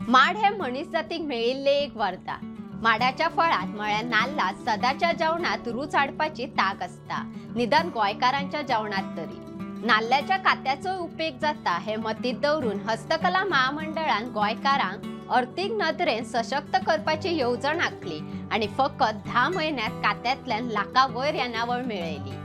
माड हे मनीस जातीक मेळिल्ले एक वरदान। माडाच्या फळात म्हळ्यार नाल्लात सदाच्या जेवणात रूच हाडपाची ताक असता, निदान गोंयकारांच्या जेवणात तरी। नाल्ल्याच्या कात्याचो उपेग जाता हे मतींत दवरून हस्तकला महामंडळान गोंयकारांक अर्थीक नदरेन सशक्त करपाची येवजण आंखली आणि फकत 10 म्हयन्यांत कात्यांतल्यान लाखां वयर येणावळ मेळयली।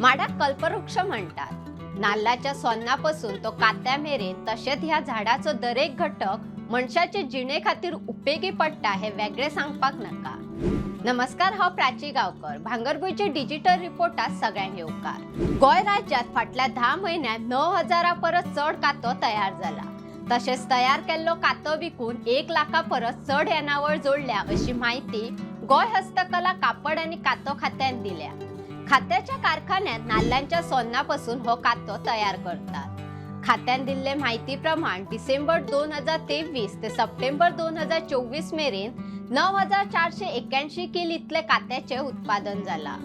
माडाक कल्पवृक्ष म्हणटात। नाल्लाच्या सोन्नापासून तो कात्या मेरेन तशेंच ह्या झाडाचो दरेक घटक मनशाचे जिणे खातीर उपेगी पडटा हे वेगळे सांगपाक नका। नमस्कार, हांव प्राची गांवकर। भांगरभूंयचे डिजिटल रिपोर्टात सगळ्यांक येवकार। गोंय राज्यात फाटल्या 10 म्हयन्यांत 9000 परस चड कातो तयार जाला। तशेंच तयार केल्लो कातो विकून 1 लाखा परस चड येणावळ जोडल्या अशी माहिती गोंय हस्तकला कापड आणि कातो खात्यान दिल्या। खात्याच्या कारखान्यात नाल्लांच्या सोन्नापासून हो कातो तयार करतात। खात्यान दिल्ले माहिती प्रमाण डिसेंबर 2023 ते सप्टेंबर 2024 मेरेन 9481 किल इतले कात्याचे उत्पादन जाला।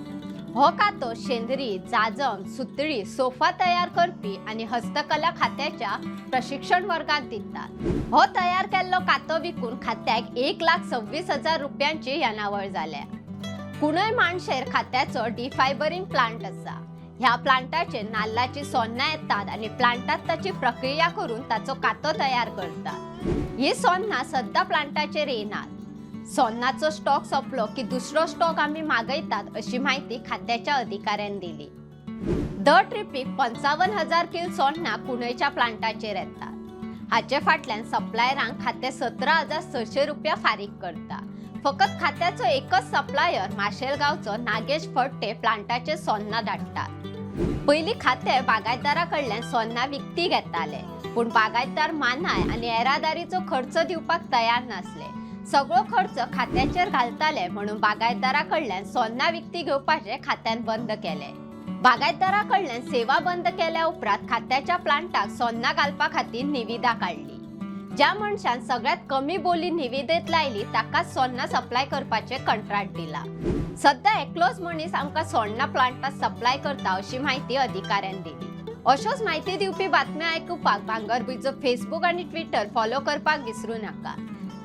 हो कातो शेंद्री, जाजम, सुतळी, सोफा तयार करपी आणि हस्तकला खात्याच्या प्रशिक्षण वर्गात दितात। हो तयार केल्लो कातो विकून खात्याक 1,26,000 रुपयांची येणावळ जाल्या। कुणय माणशेर खात्याचो डिफायबरिंग प्लांट असा। ह्या प्लांटाचे नाल्लाची सोन्ना येतात आणि प्लांटात ताची प्रक्रिया करून ताचो कातो तयार करतात। ही सोन्ना सद्दा प्लांटाचेर येनात। सोन्नाचो स्टॉक सोंपलो की दुसरो स्टॉक आम्ही मागयतात अशी माहिती खात्याच्या अधिकाऱ्यान दिली। दर ट्रिपीक 55,000 किल सोन्ना कुणयच्या प्लांटाचेर येतात। हाचे फाटल्यान सप्लायरांक खाते 17,600 रुपया फारीक करता। फकत खात्याचो एकच सप्लायर माशेलगावचो नागेश फडटे प्लांटाचे सोन्ना धाडटात। पयली खाते बागायतदाराकडल्यान सोन्ना विकती घेताले, पण बागायतदार मानाय आणि येरादारीचो खर्च दिवपाक तयार नासले। सगळो खर्च खात्याचेर घालताले म्हणून बागायतदाराकडल्यान सोन्ना विकती घेवपाचे खात्यान बंद केले। बागायतदाराकडल्यान सेवा बंद केल्या उपरांत खात्याच्या प्लांटाक सोन्ना घालपा खातीर निविदा काढली। ज्या मनशान सगळ्यात कमी बोली निविदेत लायली ताकाच सोन्ना सप्लाय करपाचे कंत्राट दिला। सध्या एकलोच मनीस आमकां सोन्ना प्लांटात सप्लाय करता अशी माहिती अधिकाऱ्यान दिली। अशोच माहिती दिवपी बातम्या आयकुपाक भांगरभूंयचो फेसबुक आणि ट्विटर फॉलो करपाक विसरू नका।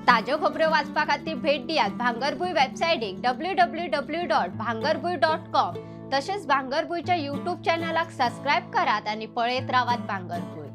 ताज्यो खबरो वाचपा खातीर भेट दियात भांगरभूंय वेबसायटीक www.bhangarbuy.com। तशेंच भांगरभूंयच्या यूट्यूब चॅनलाक सबस्क्राईब करात आणि पळयत रावात भांगरभूंय।